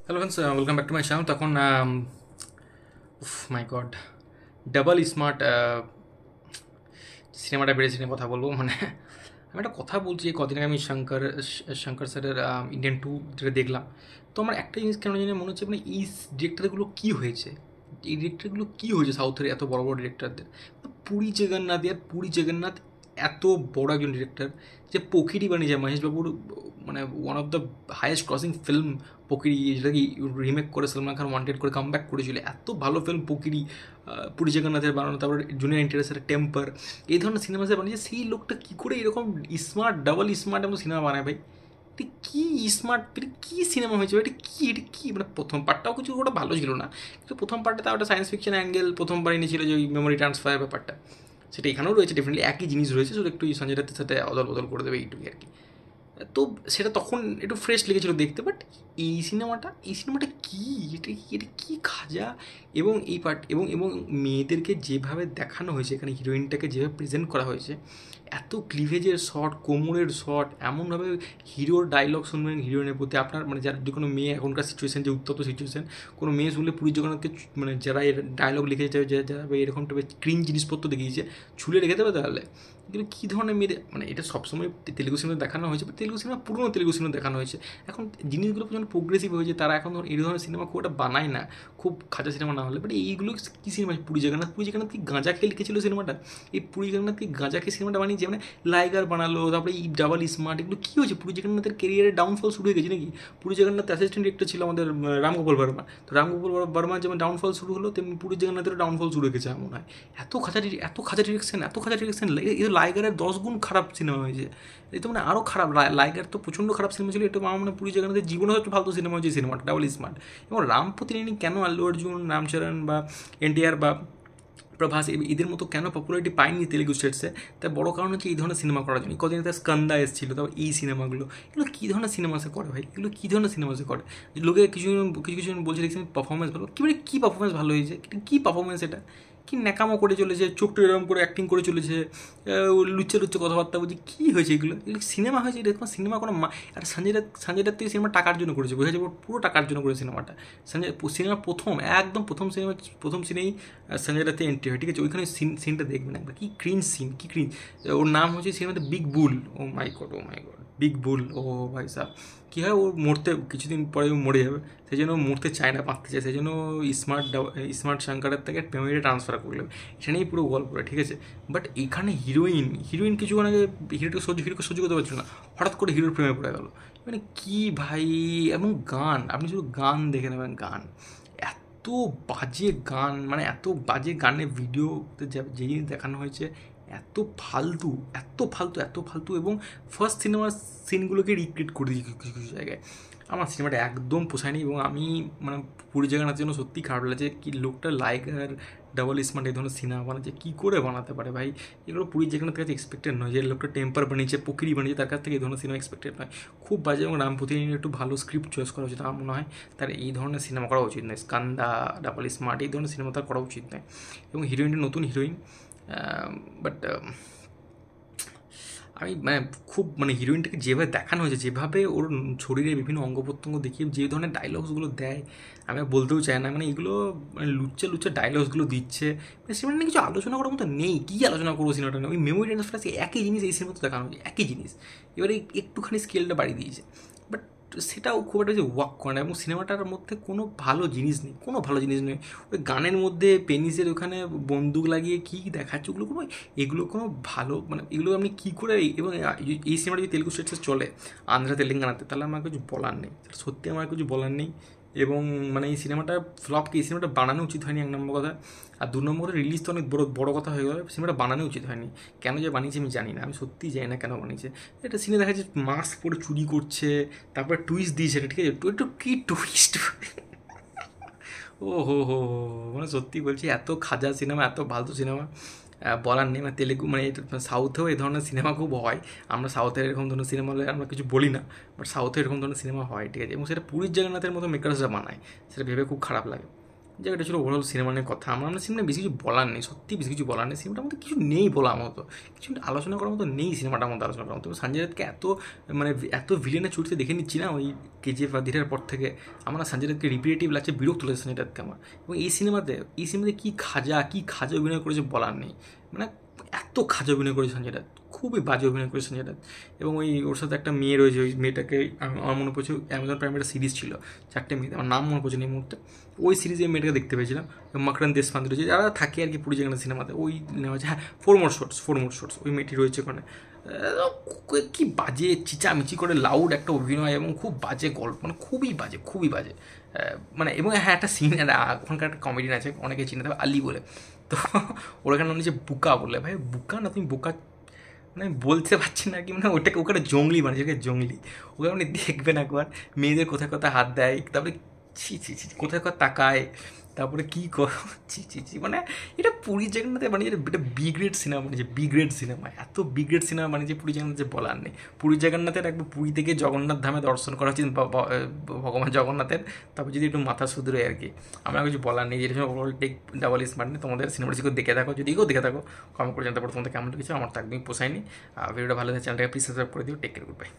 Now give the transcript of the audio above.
Hello friends, welcome back to my channel. তখন মাই god, double smart সিনেমাটা বেরিয়েছে নিয়ে কথা বলবো। মানে আমি একটা কথা বলছি, কদিন আগে আমি শঙ্কর স্যারের ইন্ডিয়ান টু যেটা দেখলাম, তো আমার একটা জিনিস কেন জানি মনে হচ্ছে, মানে এই ডিরেক্টরগুলো কী হয়েছে, এই ডিরেক্টরগুলো কী হয়েছে সাউথের এত বড় বড় ডিরেক্টরদের। পুরী জগন্নাথ, ইয়ার পুরী জগন্নাথ এত বড় একজন ডিরেক্টর, যে পোকিরি বানিয়েছে মহেশবাবুর, মানে one of the highest crossing film Pokiri, যেটাকে রিমেক করে সলমান খান ওয়ান্টেড করে কাম ব্যাক করেছিল। এত ভালো ফিল্ম পোকিরি, পুরী জগন্নাথের বানানো, তারপর জুনিয়র এনটিআরের টেম্পার, এই ধরনের সিনেমা যে বানিয়েছে, সেই লোকটা কী করে এরকম স্মার্ট, ডাবল স্মার্ট এমন সিনেমা বানায় ভাই? এটা কী স্মার্ট, এটা কী সিনেমা হয়েছে, এটা কী মানে প্রথম পার্টটাও কিছু ওটা ভালো ছিল না, কিন্তু প্রথম পার্টে তাও একটা সায়েন্স ফিকশন অ্যাঙ্গেল প্রথমবার এনেছিল, যে ওই মেমোরি ট্রান্সফার ব্যাপারটা, সেটা এখানেও রয়েছে ডেফিনেটলি, একই জিনিস রয়েছে, শুধু একটু সঞ্জয় দত্তের সাথে অদল বদল করে দেবে এইটুকুই আর কি। তো সেটা তখন একটু ফ্রেশ লেগেছিল দেখতে, বাট এই সিনেমাটা কী, এটা কী খাজা। এবং এই পার্ট এবং এবং মেয়েদেরকে যেভাবে দেখানো হয়েছে, এখানে হিরোইনটাকে যেভাবে প্রেজেন্ট করা হয়েছে, এত ক্লিভেজের শট, কোমরের শট, এমনভাবে হিরোর ডায়লগ শুনবেন হিরোইনের প্রতি আপনার, মানে যার যে কোনো মেয়ে এখনকার সিচুয়েশান, যে উত্তপ্ত সিচুয়েশান, কোনো মেয়ে শুনলে পুরী জগন্নাথকে মানে যারা এর ডায়লগ লিখেছে, যারা এরকম টাইপের ক্রিন জিনিসপত্র দেখিয়েছে, ছুলে রেখে দেবে তাহলে। কিন্তু কী ধরনের মেয়েদের, মানে এটা সবসময় তেলুগু সিনেমা দেখানো হয়েছে, বা তেলুগু সিনেমা, পুরোনো তেলুগু সিনেমা দেখানো হয়েছে। এখন জিনিসগুলো প্রচণ্ড প্রোগ্রেসিভ হয়েছে, তারা এখন এই ধরনের সিনেমা খুব একটা বানায় না, খুব খাঁচা সিনেমা না হলে। বাট এইগুলো কী সিনেমা, পুরী জগন্নাথ কি গাঁজা খেয়ে লিখেছিল সিনেমাটা? এই পুরী জগন্নাথ কি গাঁজা খেয়ে সিনেমাটা বানিয়েছে? মানে লাইগার বানালো, তারপরে এই ডাবল স্মার্ট, এগুলো কী হয়েছে? পুরী জগন্নাথের কেরিয়ারের ডাউনফল শুরু হয়ে গেছে নাকি? পুরী জগন্নাথ অ্যাসিস্ট্যান্ট ডিরেক্টর ছিল আমাদের রামগোপাল বর্মা, তো রামগোপাল বর্মার যেমন ডাউনফল শুরু হলো, তেমনি পুরী জগন্নাথেরও ডাউনফল শুরু হয়ে গেছে আমার মনে হয়। এত খাঁচা ডিরেকশন, এই তো লাইগারের 10 গুণ খারাপ সিনেমা হয়েছে। এই তো মানে আরও খারাপ, লাইগার তো প্রচণ্ড খারাপ সিনেমা ছিল, এটা আমার মনে পুরী জগন্নাথের জীবনে হয়তো ফালতু সিনেমা হয়েছে সিনেমাটা ডাবল স্মার্ট। এবং রাম প্রতিনিধি কেন আল্লু অর্জুন, রামচরণ বা এনটিআর বা প্রভাস এদের মতো কেন পপুলারিটি পায়নি তেলুগু স্টেটসে? তার বড় কারণ হচ্ছে এই ধরনের সিনেমা করার জন্য। কদিন তার স্কন্দা এসেছিল, তারপর এই সিনেমাগুলো, এগুলো কী ধরনের সিনেমা সে করে ভাই? এগুলো কী ধরনের সিনেমা সে করে? লোকে কিছু কিছু কিছু বলছে দেখছেন পারফরমেন্স ভালো, কী মানে কী পারফরমেন্স ভালো হয়েছে, কী পারফরমেন্স এটা? কী ন্যাকামো করে চলেছে, চোখটা এরকম করে অ্যাক্টিং করে চলেছে, লুচ্চে লুচ্চে কথাবার্তা বলছি, কী হয়েছে এগুলো? এগুলো সিনেমা হয়েছে? এটা কোনো সিনেমা কোনো আর সঞ্জয় দত্ত এই সিনেমা টাকার জন্য করেছে, বোঝা যাবে পুরো টাকার জন্য করে সিনেমাটা। সিনেমা একদম প্রথম সিনেই সঞ্জয় দত্তের এন্ট্রি হয়, ঠিক আছে? ওইখানে সিনটা দেখবেন একবার, কি ক্রিঞ্জ সিন, কি ক্রিঞ্জ। ওর নাম হচ্ছে সিনেমাতে বিগ বুল। ও মাই গড, বিগ বুল। ও ভাই সাহ, কী হয়, ওর মরতে কিছুদিন পরে ও মরে যাবে, সেই জন্য মরতে চায় না, বাঁচতে চায়, সেই জন্য স্মার্ট শঙ্করের থেকে পেমেন্টে ট্রান্সফার করলো। এটা নিয়েই পুরো গল্পটা, ঠিক আছে? বাট এখানে হিরোইন কিছুক্ষণ আগে হিরোকে সহ্য করতে পারছিল না, হঠাৎ করে হিরোর প্রেমে পড়ে গেল। মানে কি ভাই! এবং গান, আপনি শুধু গান দেখে নেবেন, গান এত বাজে গান, মানে এত বাজে গানে ভিডিওতে যে জিনিস দেখানো হয়েছে, এত ফালতু, এত ফালতু এবং ফার্স্ট সিনেমার সিনগুলোকে রিক্রিয়েট করে দিয়েছে কিছু কিছু জায়গায়। আমার সিনেমাটা একদম পোষায়নি, এবং আমি মানে পুরী জগন্নাথের জন্য সত্যিই খারাপ লাগছে, কি লোকটা লাইগার, ডাবল স্মার্ট এই ধরনের সিনেমা বানাচ্ছে, কী করে বানাতে পারে ভাই? এগুলো পুরী জগন্নাথের কাছে এক্সপেক্টেড নয়, যে লোকটা টেম্পার বানিয়েছে, প্রকৃতি বানিয়েছে, তার কাছ থেকে এই ধরনের সিনেমা এক্সপেক্টেড নয়। খুব বাজে, এবং রামপতি নিয়ে একটু ভালো স্ক্রিপ্ট চয়েস করা উচিত আমার মনে হয়। তার এই ধরনের সিনেমা করা উচিত নয়, স্কান্দা, ডাবল স্মার্ট এই ধরনের সিনেমা তার করা উচিত নয়। এবং হিরোইনটা নতুন হিরোইন, বাট আমি মানে খুব মানে হিরোইনটাকে যেভাবে দেখানো হয়েছে, যেভাবে ওর শরীরের বিভিন্ন অঙ্গ প্রত্যঙ্গ দেখিয়ে যে ধরনের ডায়লগসগুলো দেয়, আমি আর বলতেও চাই না। মানে এগুলো মানে লুচ্চা লুচ্চা ডায়লগসগুলো দিচ্ছে, মানে সিনেমাটা নিয়ে কিছু আলোচনা করার মতো নেই। কী আলোচনা করবো সিনেমাটা নিয়ে? ওই মেমোরি ট্রান্সফার একই জিনিস এই সিনেমাতে দেখানো হয়েছে, একই জিনিস, এবারে একটুখানি স্কেলটা বাড়িয়ে দিয়েছে, বাট সেটাও খুব একটা যে ওয়ার্ক করে না। এবং সিনেমাটার মধ্যে কোনো ভালো জিনিস নেই, কোনো ভালো জিনিস নেই। ওই গানের মধ্যে পেনিসের ওখানে বন্দুক লাগিয়ে কী দেখাচ্ছে, এগুলো কোনো ভালো, মানে এগুলো আপনি কী করে, এবং এই সিনেমাটা যদি তেলুগু স্টেটসে চলে, আন্ধ্রা তেলেঙ্গানাতে, তাহলে আমার কিছু বলার নেই, সত্যি আমার কিছু বলার নেই। এবং মানে এই সিনেমাটা ফ্লপকে, এই সিনেমাটা বানানো উচিত হয়নি, এক নম্বর কথা। আর দু নম্বরে রিলিজ তো অনেক বড় বড় কথা হয়ে গেল, সিনেমাটা বানানো উচিত হয়নি। কেন যে বানিয়েছে আমি জানি না, আমি সত্যিই জানি না কেন বানিয়েছে। এটা সিনে দেখা যাচ্ছে মাস্ক পরে চুরি করছে, তারপরে টুইস্ট দিয়েছে, ঠিক আছে? একটু কী টুইস্ট! ও হো হো হো, মানে সত্যি বলছি, এত খাজা সিনেমা, এত ফালতু সিনেমা, বলার নেই। মানে তেলেগু, মানে সাউথেও এই ধরনের সিনেমা খুব হয়। আমরা সাউথের এরকম ধরনের সিনেমা হলে আমরা কিছু বলি না, বাট সাউথে এরকম ধরনের সিনেমা হয়, ঠিক আছে? এবং সেটা পুরীর জগন্নাথের মতো মেকার্সরা বানায়, সেটা ভেবে খুব খারাপ লাগে। জায়গাটা ছিল ওভারঅল সিনেমা নিয়ে কথা। আমার সিনেমা বেশি কিছু বলার নেই, সত্যি বেশি কিছু বলার নেই। সিনেমাটার মধ্যে কিছু নেই বলার মতো, কিছু আলোচনা করার মতো নেই সিনেমাটার মধ্যে আলোচনা করার মতো। সঞ্জয় দত্তকে মানে এত ভিলেনের চরিত্রে দেখে নিচ্ছি না ওই কেজিএফ আর ধীরের পর থেকে, আমার সঞ্জয় দত্তকে রিপিটেটিভ লাগছে, বিরক্ত লাগছে সঞ্জয় দত্তকে আমার। এবং এই সিনেমাতে কী খাজা অভিনয় করেছে বলার নেই, মানে এত খাজা অভিনয় করেছে সঞ্জয় দত্ত, খুবই বাজে অভিনয় করেছে সঞ্জয় দত্ত। এবং ওর সাথে একটা মেয়ে রয়েছে, ওই মেয়েটাকে আমার মনে পড়ছে অ্যামাজন প্রাইমে একটা সিরিজ ছিল 4টে মেয়ে, আমার নাম মনে পড়ছে না এই মুহূর্তে। ওই সিরিজে মেয়েটাকে দেখতে পেয়েছিলাম, মাকরান দেশপান্ডে রয়েছে, যারা থাকে আর কি পুরী জাগানা সিনেমাতে, ওই নেওয়া হচ্ছে। হ্যাঁ, ফোর মোর শর্টস ওই মেয়েটি রয়েছে ওখানে। কি বাজে চিচামিচি করে লাউড একটা অভিনয় এবং খুব বাজে গল্প, মানে খুবই বাজে। মানে এবং হ্যাঁ, একটা সিন, ওখানকার একটা কমেডিয়ান আছে, অনেকে চিনে থাকবে, আলি বলে। তো ওর এখানে নাম হচ্ছে বুকা বলে। ভাই বুকা না, তুমি বোকা, মানে আমি বলতে পারছি না কি, মানে ওটাকে ওখানে জঙ্গলি বানিয়েছে, ওকে জঙ্গলি। ওকে আপনি দেখবেন একবার, মেয়েদের কোথায় কোথায় হাত দেয়, তারপরে ছি কোথায় কোথায় তাকায়, তারপরে কী করো, ছি মানে এটা পুরী জগন্নাথে বানিয়েছে, এটা গ্রেড সিনেমা বানিয়েছে, গ্রেড সিনেমা, এত গ্রেড সিনেমা বানিয়েছে পুরী জগন্নাথ যে বলার নেই। পুরী জগন্নাথের একবার পুরী থেকে জগন্নাথ ধামে দর্শন করা উচিত ভগবান জগন্নাথের, তারপর যদি একটু মাথা শুধরোয় আর কি। আমার কিছু বলার নেই, যেটা ওভারঅল টেক ডাবল স্মার্ট নেই। তোমাদের সিনেমাটি দেখে থাকো, যদি কেউ দেখে থাকো কমেন্ট করে জানতে পারো তোমাদের কেমন লেগেছে। আমার তো একদমই পোষায়নি। ভিডিওটা ভালো লাগে, চ্যানেলটাকে প্লিজ সাবস্ক্রাইব করে দিও। Take care, good by.